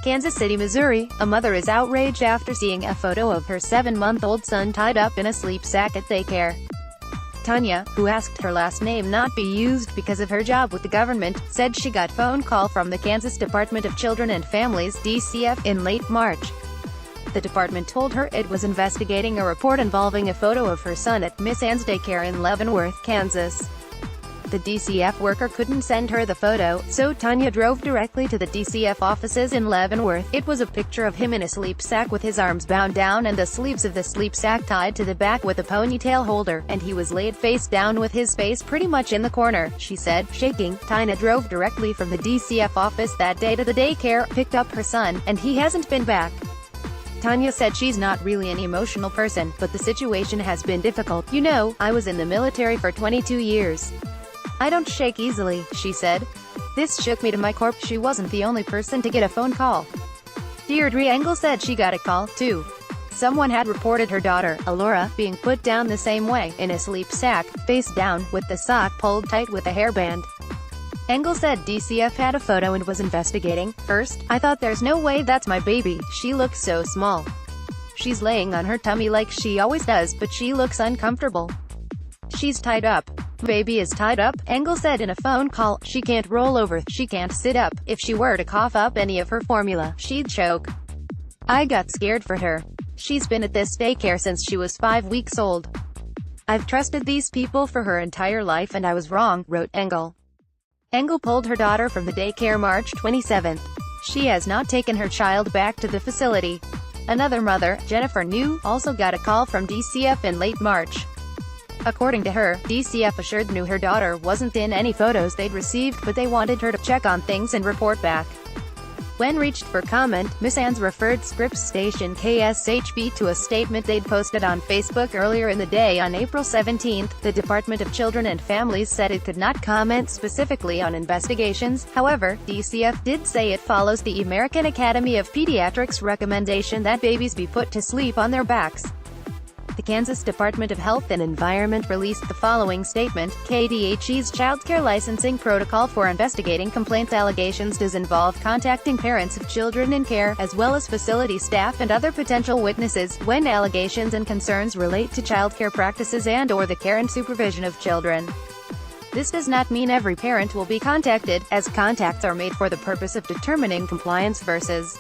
Kansas City, Missouri, a mother is outraged after seeing a photo of her 7-month-old son tied up in a sleep sack at daycare. Tanya, who asked her last name not be used because of her job with the government, said she got a phone call from the Kansas Department of Children and Families (DCF) in late March. The department told her it was investigating a report involving a photo of her son at Miss Ann's daycare in Leavenworth, Kansas. The DCF worker couldn't send her the photo, so Tanya drove directly to the DCF offices in Leavenworth. It was a picture of him in a sleep sack with his arms bound down and the sleeves of the sleep sack tied to the back with a ponytail holder, and he was laid face down with his face pretty much in the corner, she said, shaking. Tanya drove directly from the DCF office that day to the daycare, picked up her son, and he hasn't been back. Tanya said she's not really an emotional person, but the situation has been difficult. "You know, I was in the military for 22 years. I don't shake easily," she said. "This shook me to my core." She wasn't the only person to get a phone call. Deirdre Engel said she got a call, too. Someone had reported her daughter, Alora, being put down the same way, in a sleep sack, face down, with the sock pulled tight with a hairband. Engel said DCF had a photo and was investigating. "First, I thought there's no way that's my baby. She looks so small. She's laying on her tummy like she always does, but she looks uncomfortable. She's tied up. Baby is tied up," Engel said in a phone call. "She can't roll over, she can't sit up. If she were to cough up any of her formula, she'd choke. I got scared for her. She's been at this daycare since she was 5 weeks old. I've trusted these people for her entire life and I was wrong," wrote Engel. Engel pulled her daughter from the daycare March 27. She has not taken her child back to the facility. Another mother, Jennifer New, also got a call from DCF in late March. According to her, DCF assured New her daughter wasn't in any photos they'd received, but they wanted her to check on things and report back. When reached for comment, Miss Ann's referred Scripps station KSHB to a statement they'd posted on Facebook earlier in the day. On April 17, the Department of Children and Families said it could not comment specifically on investigations. However, DCF did say it follows the American Academy of Pediatrics' recommendation that babies be put to sleep on their backs. The Kansas Department of Health and Environment released the following statement: KDHE's childcare licensing protocol for investigating complaints allegations does involve contacting parents of children in care, as well as facility staff and other potential witnesses, when allegations and concerns relate to childcare practices and/or the care and supervision of children. This does not mean every parent will be contacted, as contacts are made for the purpose of determining compliance versus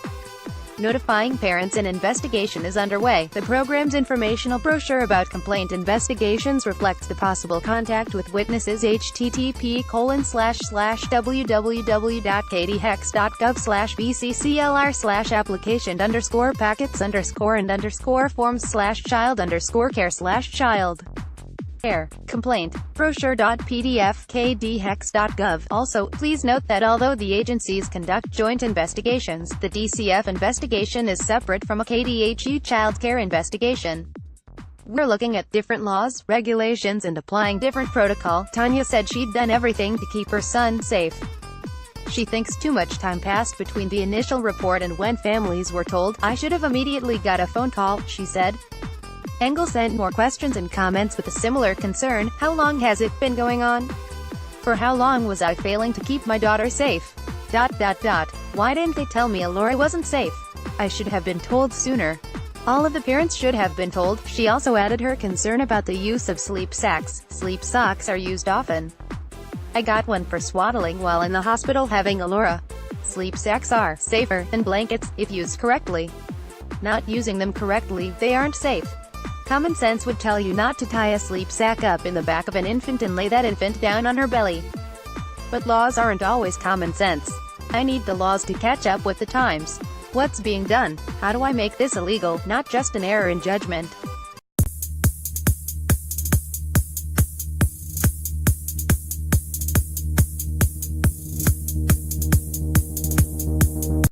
notifying parents. An investigation is underway. The program's informational brochure about complaint investigations reflects the possible contact with witnesses. http://www.kdhex.gov/bcclr/application_packets_forms/child_care/child complaint brochure.pdf/kdhex.gov. Also, please note that although the agencies conduct joint investigations, the DCF investigation is separate from a KDHE childcare investigation. "We're looking at different laws, regulations and applying different protocol." Tanya said she'd done everything to keep her son safe. She thinks too much time passed between the initial report and when families were told. "I should have immediately got a phone call," she said. Engel sent more questions and comments with a similar concern. "How long has it been going on? For how long was I failing to keep my daughter safe? Why didn't they tell me Alora wasn't safe? I should have been told sooner. All of the parents should have been told." She also added her concern about the use of sleep sacks. "Sleep socks are used often. I got one for swaddling while in the hospital having Alora. Sleep sacks are safer than blankets, if used correctly. Not using them correctly, they aren't safe. Common sense would tell you not to tie a sleep sack up in the back of an infant and lay that infant down on her belly. But laws aren't always common sense. I need the laws to catch up with the times. What's being done? How do I make this illegal, not just an error in judgment?"